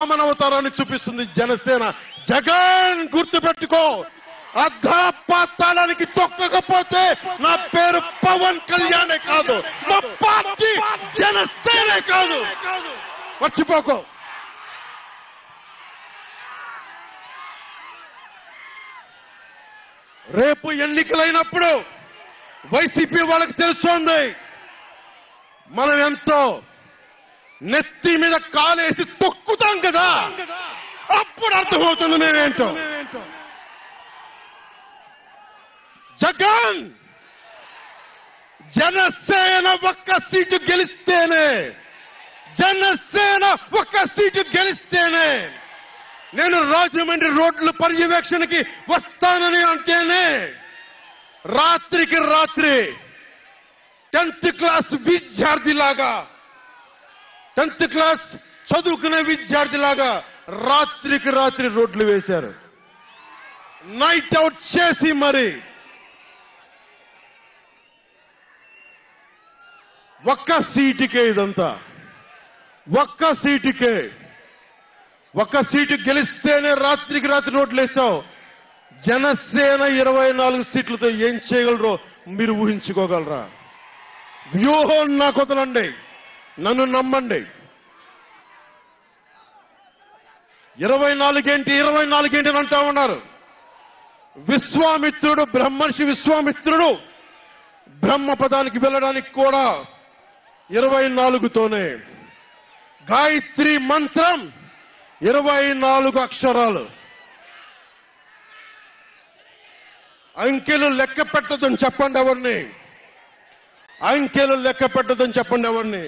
రామనవతారాన్ని చూపిస్తుంది జనసేన. జగన్ గుర్తుపెట్టుకో, అర్ధపాతాళానికి తొక్కకపోతే నా పేరు పవన్ కళ్యాణే కాదు, మా పార్టీ జనసేనే కాదు, మర్చిపోకో. రేపు ఎన్నికలైనప్పుడు వైసీపీ వాళ్ళకి తెలుస్తోంది మనం ఎంతో. నెత్తి మీద కాలేసి తొక్కుతాం కదా, అప్పుడు అర్థమవుతుంది మేమేంటో. జగన్ జనసేన ఒక్క సీటు గెలిస్తేనే, జనసేన ఒక్క సీటు గెలిస్తేనే నేను రాజమండ్రి రోడ్ల పర్యవేక్షణకి వస్తానని అంటేనే రాత్రికి రాత్రి 10th క్లాస్ విద్యార్థిలాగా, 10th క్లాస్ చదువుకునే విద్యార్థిలాగా రాత్రికి రాత్రి రోడ్లు వేశారు. నైట్ అవుట్ చేసి మరి ఒక్క సీటుకే ఇదంతా, ఒక్క సీటుకే. ఒక్క సీటు గెలిస్తేనే రాత్రికి రాత్రి రోడ్లు వేశావు. జనసేన 24 సీట్లతో ఏం చేయగలరో మీరు ఊహించుకోగలరా? వ్యూహం నాకు వదలండి, నన్ను నమ్మండి. 24 ఏంటి అని అంటా ఉన్నారు. విశ్వామిత్రుడు, బ్రహ్మర్షి విశ్వామిత్రుడు బ్రహ్మపదానికి వెళ్ళడానికి కూడా 24తోనే. గాయత్రి మంత్రం 24 అక్షరాలు. అంకెలు లెక్క పెట్టదని చెప్పండి ఎవరిని, అంకెలు లెక్క పెట్టదని చెప్పండి ఎవరిని.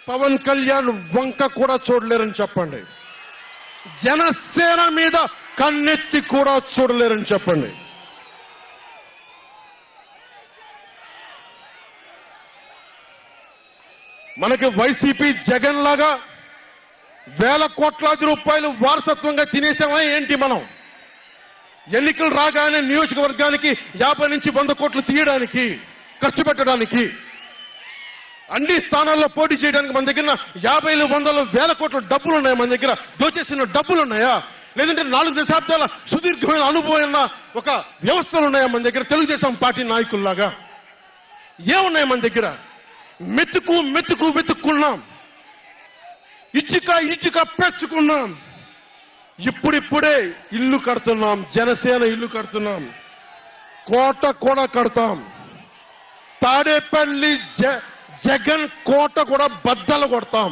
పవన్ కళ్యాణ్ వంక కూడా చూడలేరని చెప్పండి. జనసేన మీద కన్నెత్తి కూడా చూడలేరని చెప్పండి. మనకి వైసీపీ జగన్ లాగా వేల కోట్లాది రూపాయలు వారసత్వంగా తినేసామా ఏంటి? మనం ఎన్నికలు రాగానే నియోజకవర్గానికి 50 నుంచి 100 కోట్లు తీయడానికి, ఖర్చు పెట్టడానికి, అన్ని స్థానాల్లో పోటీ చేయడానికి మన దగ్గర 50, 100, 1000 కోట్ల డబ్బులు ఉన్నాయా? మన దగ్గర దోచేసిన డబ్బులు ఉన్నాయా? లేదంటే 4 దశాబ్దాల సుదీర్ఘమైన అనుభవం ఉన్న ఒక వ్యవస్థలు ఉన్నాయా మన దగ్గర? తెలుగుదేశం పార్టీ నాయకుల్లాగా ఏమున్నాయి మన దగ్గర? వెతుక్కున్నాం, ఇటుక పెంచుకున్నాం. ఇప్పుడిప్పుడే ఇల్లు కడుతున్నాం, జనసేన ఇల్లు కడుతున్నాం, కోట కూడా కడతాం. తాడేపల్లి జగన్ కోట కూడా బద్దలు కొడతాం.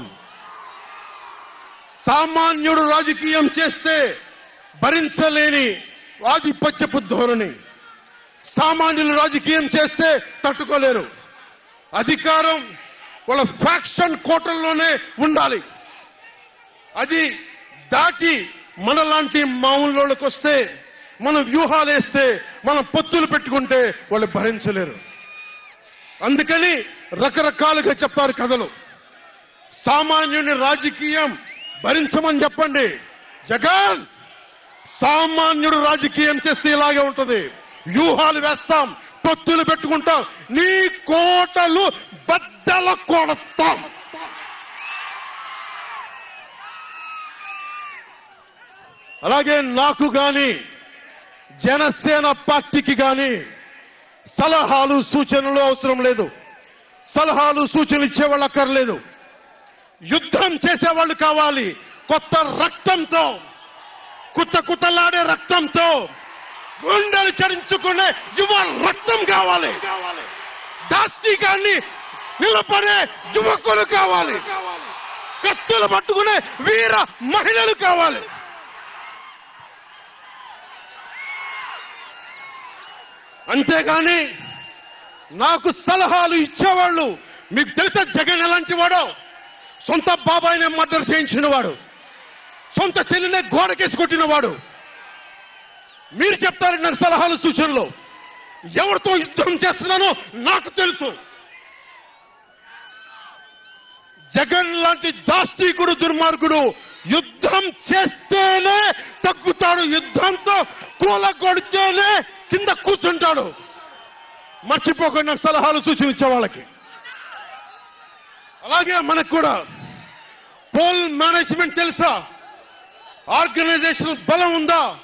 సామాన్యుడు రాజకీయం చేస్తే భరించలేని ఆధిపత్యపు ధోరణి, సామాన్యులు రాజకీయం చేస్తే తట్టుకోలేరు. అధికారం వాళ్ళ ఫ్యాక్షన్ కోటల్లోనే ఉండాలి. అది దాటి మనలాంటి మామూలులోకి వస్తే, మనం వ్యూహాలు వేస్తే, మనం పొత్తులు పెట్టుకుంటే వాళ్ళు భరించలేరు. అందుకని రకరకాలుగా చెప్తారు కథలు. సామాన్యుని రాజకీయం భరించమని చెప్పండి. జగన్ సామాన్యుడు రాజకీయం చేస్తే ఇలాగే ఉంటుంది. వ్యూహాలు వేస్తాం, పొత్తులు పెట్టుకుంటాం, నీ కోటలు బద్దల కొడతాం. అలాగే నాకు గాని, జనసేన పార్టీకి గాని సలహాలు సూచనలు అవసరం లేదు. సలహాలు సూచనలు ఇచ్చేవాళ్ళు అక్కర్లేదు. యుద్ధం చేసేవాళ్ళు కావాలి. కొత్త రక్తంతో, కుత్తలాడే రక్తంతో, గుండెలు చరించుకునే యువ రక్తం కావాలి. దాష్టికాన్ని నిలబడే యువకులు కావాలి. కత్తులు పట్టుకునే వీర మహిళలు కావాలి. అంతేగాని నాకు సలహాలు ఇచ్చేవాళ్ళు, మీకు తెలుసా జగన్ ఎలాంటి వాడో? సొంత బాబాయినే మర్డర్ చేయించిన వాడు, సొంత చెల్లినే గోడకేసి కొట్టినవాడు. మీరు చెప్తారు నాకు సలహాలు సూచనలు. ఎవరితో యుద్ధం చేస్తున్నానో నాకు తెలుసు. జగన్ లాంటి దాష్టీకుడు, దుర్మార్గుడు యుద్ధం చేస్తేనే తగ్గుతాడు. యుద్ధంతో కూలగొడితేనే కింద కూర్చుంటాడు. మర్చిపోకుండా నాకు సలహాలు సూచనలు ఇచ్చే వాళ్ళకి. అలాగే మనకు కూడా పోల్ మేనేజ్మెంట్ తెలుసా? ఆర్గనైజేషన్ బలం ఉందా?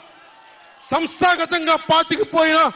సంస్థాగతంగా పాతికిపోయిన